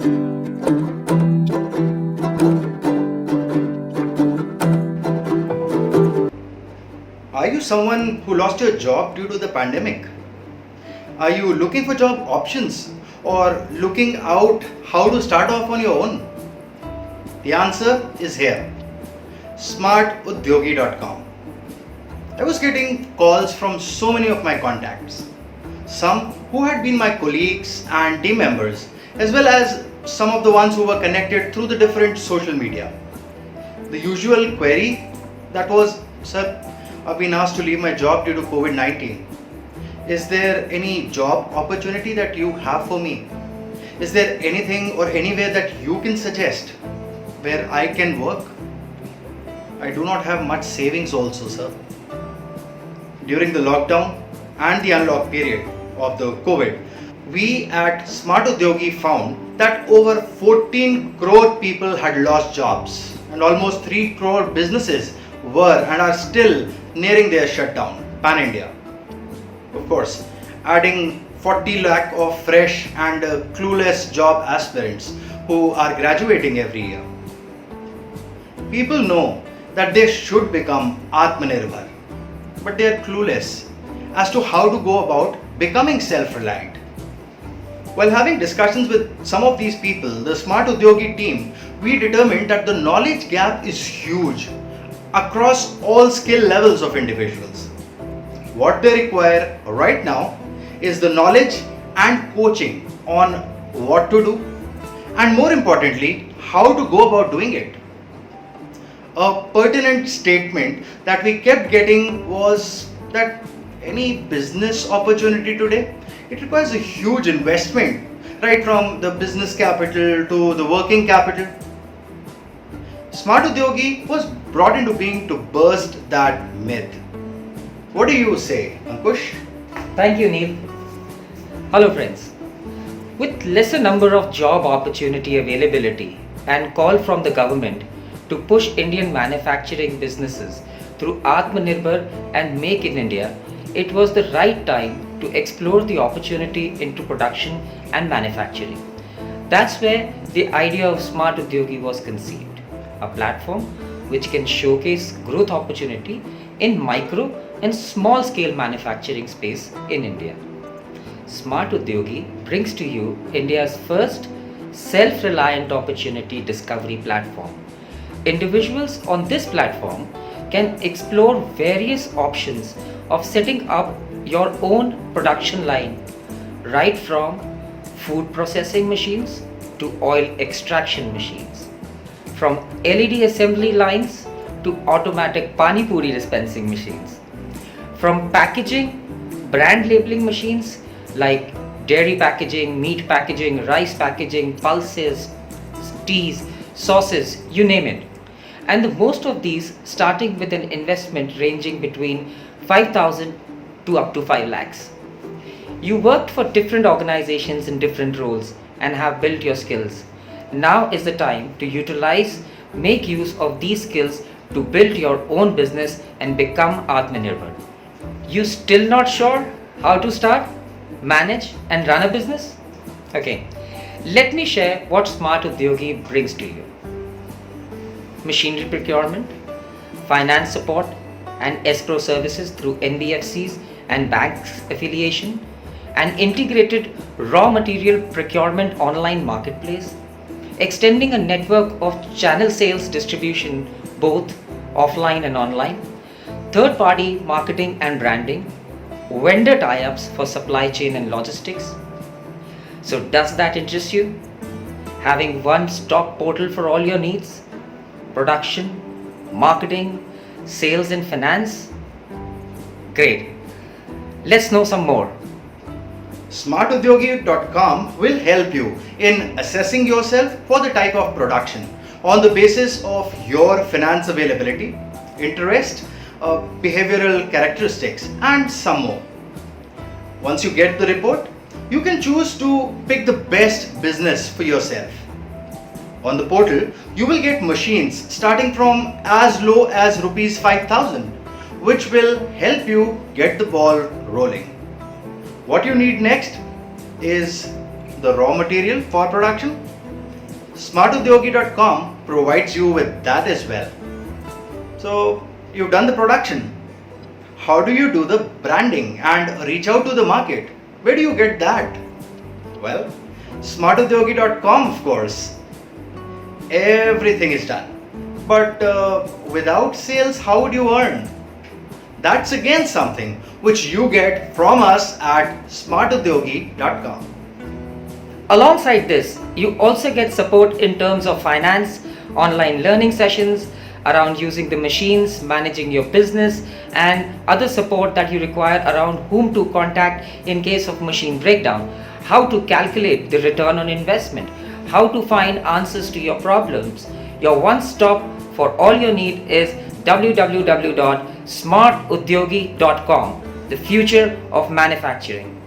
Are you someone who lost your job due to the pandemic? Are you looking for job options or looking out how to start off on your own? The answer is here. smartudyogi.com. I was getting calls from so many of my contacts, some who had been my colleagues and team members, as well as some of the ones who were connected through the different social media. The usual query that was, "Sir, I've been asked to leave my job due to COVID-19. Is there any job opportunity that you have for me? Is there anything or anywhere that you can suggest where I can work? I do not have much savings also, sir." During the lockdown and the unlock period of the COVID, we at Smart Udyogi found that over 14 crore people had lost jobs and almost 3 crore businesses were and are still nearing their shutdown pan-India. Of course, adding 40 lakh of fresh and clueless job aspirants who are graduating every year. People know that they should become Atmanirbhar, but they are clueless as to how to go about becoming self-reliant. While having discussions with some of these people, the Smart Udyogi team, we determined that the knowledge gap is huge across all skill levels of individuals. What they require right now is the knowledge and coaching on what to do, and more importantly, how to go about doing it. A pertinent statement that we kept getting was that any business opportunity today, it requires a huge investment, right from the business capital to the working capital. Smart Udyogi was brought into being to burst that myth. What do you say, Ankush? Thank you, Neil. Hello, friends. With lesser number of job opportunity availability and call from the government to push Indian manufacturing businesses through Atmanirbhar and Make in India, it was the right time to explore the opportunity into production and manufacturing. That's where the idea of Smart Udyogi was conceived, a platform which can showcase growth opportunity in micro and small scale manufacturing space in India. Smart Udyogi brings to you India's first self-reliant opportunity discovery platform. Individuals on this platform can explore various options of setting up your own production line, right from food processing machines to oil extraction machines, from LED assembly lines to automatic pani puri dispensing machines, from packaging, brand labeling machines like dairy packaging, meat packaging, rice packaging, pulses, teas, sauces, you name it. And the most of these starting with an investment ranging between 5,000 to up to 5 lakhs. You worked for different organizations in different roles and have built your skills. Now is the time to utilize, make use of these skills to build your own business and become Atmanirbhar. You still not sure how to start, manage and run a business? Okay, let me share what Smart Udyogi brings to you. Machinery procurement, finance support and escrow services through NBFCs and banks affiliation, an integrated raw material procurement online marketplace, extending a network of channel sales distribution both offline and online, third-party marketing and branding, vendor tie-ups for supply chain and logistics. So does that interest you? Having one stop portal for all your needs? Production, marketing, sales and finance? Great. Let's know some more. smartudyogi.com will help you in assessing yourself for the type of production on the basis of your finance availability, interest, behavioral characteristics and some more. Once you get the report, you can choose to pick the best business for yourself. On the portal, you will get machines starting from as low as rupees 5,000, which will help you get the ball rolling. What you need next is the raw material for production, SmartUdyogi.com provides you with that as well. So, you've done the production. How do you do the branding and reach out to the market? Where do you get that? Well, SmartUdyogi.com, of course. Everything is done. But without sales, how would you earn? That's again something which you get from us at SmartUdyogi.com. Alongside this, you also get support in terms of finance, online learning sessions, around using the machines, managing your business, and other support that you require around whom to contact in case of machine breakdown, how to calculate the return on investment, how to find answers to your problems. Your one stop for all your need is www.smartudyogi.com, the future of manufacturing.